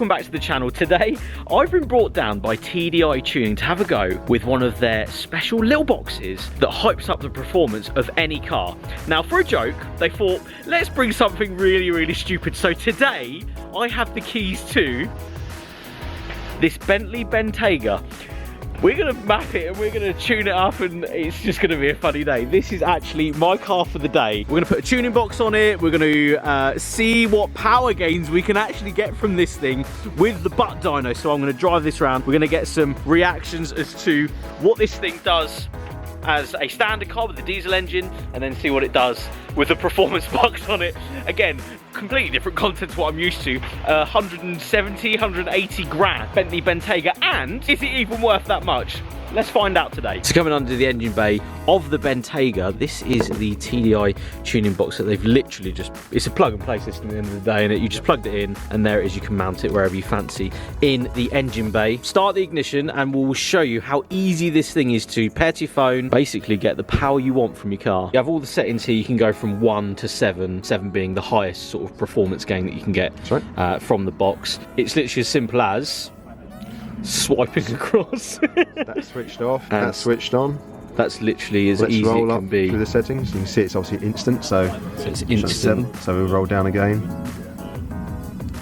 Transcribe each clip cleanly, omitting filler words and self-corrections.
welcome back to the channel. Today I've been brought down by TDI Tuning to have a go with one of their special little boxes that hypes up the performance of any car. Now for a joke, they thought, let's bring something really stupid. So today I have the keys to this Bentley Bentayga. We're gonna map it and we're gonna tune it up, and it's just gonna be a funny day. This is actually my car for the day. We're gonna put a tuning box on it. We're gonna see what power gains we can actually get from this thing with the butt dyno. So I'm gonna drive this around. We're gonna get some reactions as to what this thing does as a standard car with a diesel engine, and then see what it does with a performance box on it. Again, completely different content to what I'm used to. 170, 180 grand Bentley Bentayga, and is it even worth that much? Let's find out today. So coming under the engine bay of the Bentayga, this is the TDI tuning box that they've literally just, it's a plug and play system at the end of the day, and you just plugged it in and there it is. You can mount it wherever you fancy in the engine bay. Start the ignition and we'll show you how easy this thing is to pair to your phone, basically get the power you want from your car. You have all the settings here. You can go from 1 to 7, 7 being the highest sort of performance gain that you can get from the box. It's literally as simple as swiping across. That's switched off, that's switched on. That's literally as easy as it can be. Through the settings, you can see it's obviously instant, so it's instant. So we'll roll down again.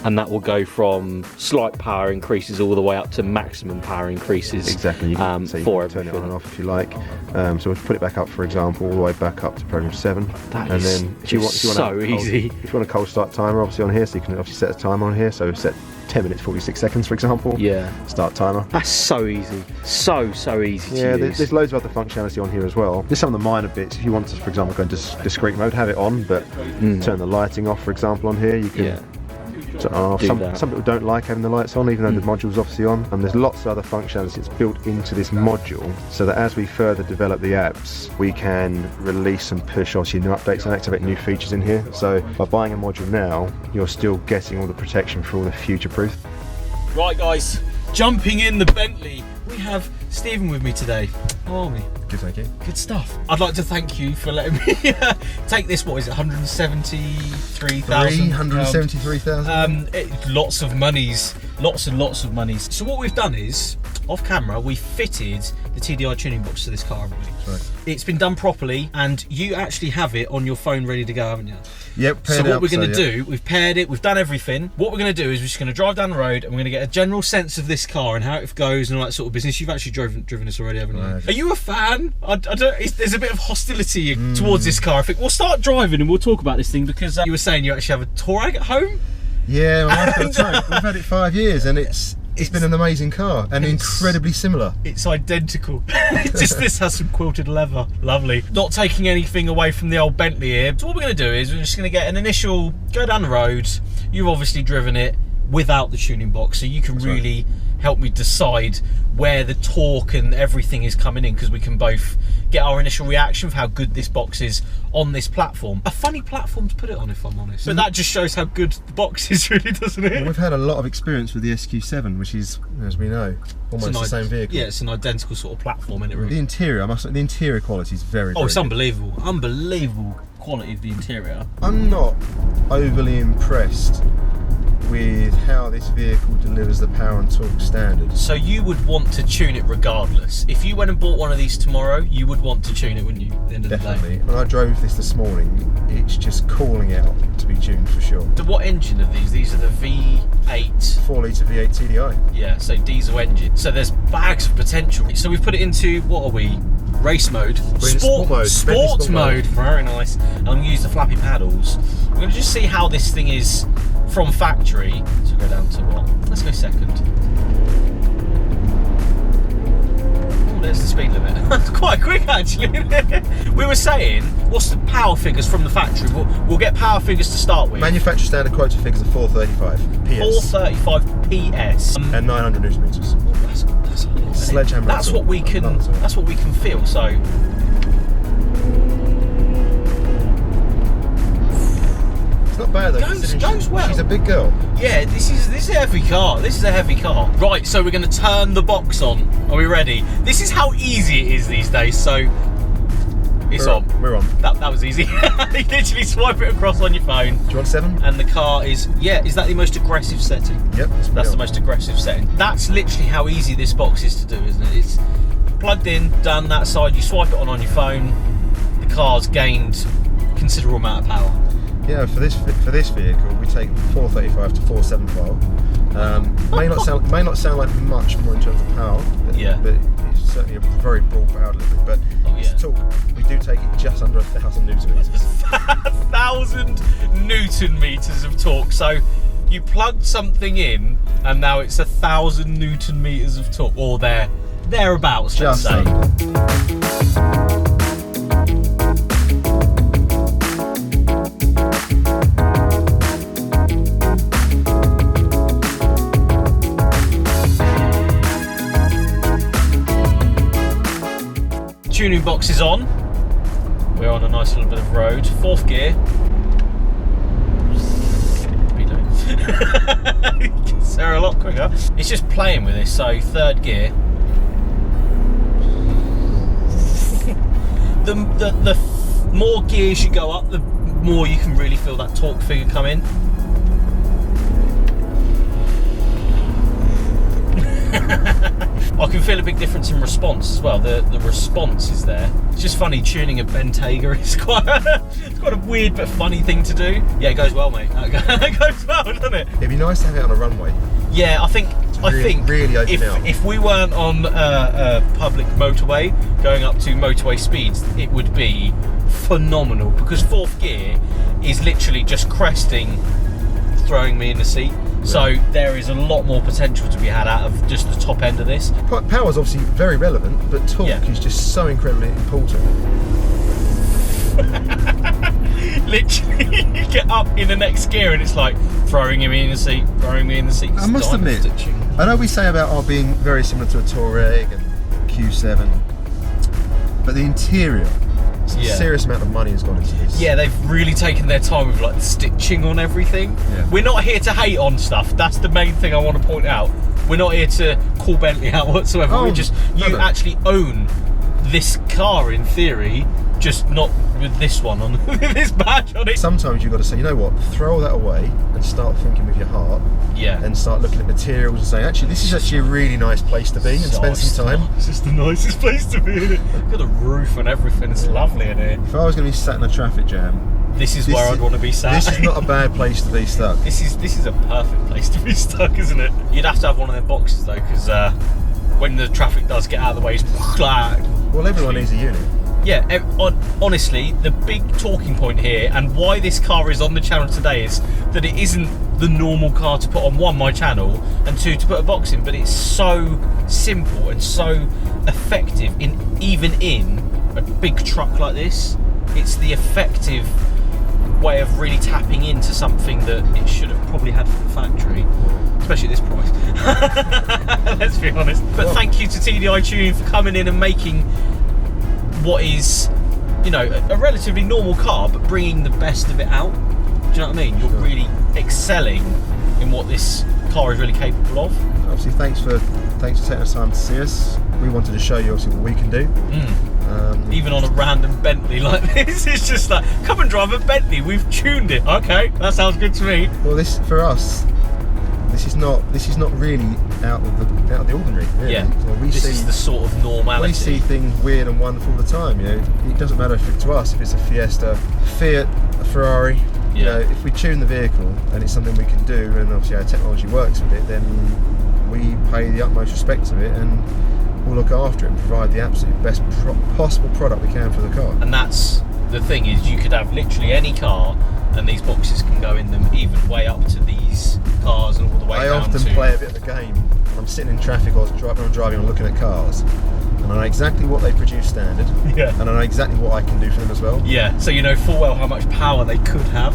And that will go from slight power increases all the way up to maximum power increases. Exactly. You can, so you can turn it on and off if you like. So we'll put it back up, for example, all the way back up to program 7. That and is then if you want, so easy. If you want a cold start timer, obviously on here, so you can obviously set a timer on here. So set 10 minutes 46 seconds, for example. Yeah. Start timer. That's so easy. So easy to use. There's loads of other functionality on here as well. There's some of the minor bits. If you want to, for example, go into discrete mode, have it on, but turn the lighting off, for example, on here. You can turn it off. Some people don't like having the lights on, even though the module's obviously on. And there's lots of other functionality that's built into this module, so that as we further develop the apps, we can release and push obviously new updates and activate new features in here. So by buying a module now, you're still getting all the protection for all the future proof. Right guys, jumping in the Bentley, we have Stephen with me today. How are we? Good, thank you. Good stuff. I'd like to thank you for letting me take this, what is it, 173,000? 373,000. Lots of monies, lots and lots of monies. So what we've done is, off camera, we fitted the TDI tuning box to this car, haven't we? Right. It's been done properly, and you actually have it on your phone ready to go, haven't you? Yep, so what we're going to do, we've paired it, we've done everything. What we're going to do is we're just going to drive down the road and we're going to get a general sense of this car and how it goes and all that sort of business. You've actually driven this already, haven't you? Right. Are you a fan? I don't. There's a bit of hostility towards this car. I think we'll start driving and we'll talk about this thing, because you were saying you actually have a Touareg at home. Yeah, we've had it 5 years and it's been an amazing car and incredibly similar. It's identical. This has some quilted leather. Lovely. Not taking anything away from the old Bentley here. So what we're going to do is we're just going to get an initial go down the road. You've obviously driven it without the tuning box, so you can really help me decide where the torque and everything is coming in, because we can both get our initial reaction of how good this box is on this platform. A funny platform to put it on, if I'm honest. But that just shows how good the box is, really, doesn't it? Well, we've had a lot of experience with the SQ7, which is, as we know, almost the same vehicle. Yeah, it's an identical sort of platform, isn't it, really? The interior, the interior quality is very it's good. unbelievable. Unbelievable quality of the interior. I'm not overly impressed with how this vehicle delivers the power and torque standard. So you would want to tune it regardless. If you went and bought one of these tomorrow, you would want to tune it, wouldn't you, at the end of the day? Definitely. When I drove this morning, it's just calling out to be tuned for sure. So what engine are these? These are the V8. 4-litre V8 TDI. Yeah, so diesel engine. So there's bags of potential. So we've put it into, what are we? Race mode. Sport mode. Very nice. And I'm going to use the flappy paddles. We're going to just see how this thing is from factory. So go down to what? Let's go second. Oh, there's the speed limit. That's quite quick, actually. We were saying, what's the power figures from the factory? We'll get power figures to start with. Manufacturer standard quota figures are 435 PS. 435 PS. And 900 newton meters. That's sledgehammer. That's what we can. That's what we can feel. So. Not bad though. Goes well. She's a big girl. Yeah, this is a heavy car. This is a heavy car. Right, so we're going to turn the box on. Are we ready? This is how easy it is these days. So It's on. We're on. That was easy. You literally swipe it across on your phone. Do you want 7? And the car is, is that the most aggressive setting? Yep. That's the most aggressive setting. That's literally how easy this box is to do, isn't it? It's plugged in, done that side, you swipe it on your phone, the car's gained considerable amount of power. Yeah, for this vehicle, we take 435 to 475. May not sound like much more in terms of power, but it's certainly a very broad power delivery. But it's torque. We do take it just under 1,000 Newton meters. 1,000 Newton meters of torque. So you plugged something in, and now it's 1,000 Newton meters of torque, or thereabouts. Let's say. Tuning box is on. We're on a nice little bit of road. 4th gear. They're a lot quicker. It's just playing with this. So 3rd gear. The more gears you go up, the more you can really feel that torque figure come in. I can feel a big difference in response as well. The response is there. It's just funny tuning a Bentayga. It's quite a weird but funny thing to do. Yeah, it goes well, mate. That goes well, doesn't it? It'd be nice to have it on a runway. Yeah, I think really if we weren't on a public motorway going up to motorway speeds, it would be phenomenal, because 4th gear is literally just cresting, throwing me in the seat. So there is a lot more potential to be had out of just the top end of this. Power is obviously very relevant, but torque is just so incredibly important. Literally, you get up in the next gear and it's like throwing me in the seat, throwing me in the seat. I must admit, I know we say about our being very similar to a Touareg and Q7, but the interior, a serious amount of money has gone into this. Yeah, they've really taken their time with like the stitching on everything. Yeah. We're not here to hate on stuff. That's the main thing I want to point out. We're not here to call Bentley out whatsoever. You actually own this car in theory, just not with this one on this badge on it. Sometimes you've got to say, you know what, throw all that away and start thinking with your heart. Yeah. And start looking at materials and saying, actually, this is actually a really nice place to be, and spend some time. It's just the nicest place to be, isn't it? Look at the roof and everything. It's lovely in here. If I was going to be sat in a traffic jam, this is where I'd want to be sat. This is not a bad place to be stuck. This is a perfect place to be stuck, isn't it? You'd have to have one of them boxes though, because when the traffic does get out of the way, it's like. Well, everyone needs a unit. Yeah, honestly, the big talking point here, and why this car is on the channel today, is that it isn't the normal car to put on, 1, my channel, and 2, to put a box in, but it's so simple and so effective even in a big truck like this. It's the effective way of really tapping into something that it should have probably had from the factory, especially at this price. Let's be honest. But thank you to TDI Tuning for coming in and making what is, you know, a relatively normal car, but bringing the best of it out. Do you know what I mean? You're really excelling in what this car is really capable of. Obviously, thanks for taking the time to see us. We wanted to show you obviously what we can do. Even on a random Bentley like this, it's just like, come and drive a Bentley. We've tuned it. Okay, that sounds good to me. Well, this for us, this is not really out of the ordinary. Really. Yeah, this is the sort of normality. We see things weird and wonderful all the time. You know, it doesn't matter to us if it's a Fiesta, Fiat, a Ferrari. You know, if we tune the vehicle and it's something we can do, and obviously our technology works with it, then we pay the utmost respect to it and we'll look after it and provide the absolute best possible product we can for the car. And that's the thing, is you could have literally any car and these boxes can go in them, even way up to these cars and all the way down to... I often play a bit of a game. I'm sitting in traffic or driving and looking at cars, and I know exactly what they produce standard, and I know exactly what I can do for them as well. Yeah, so you know full well how much power they could have.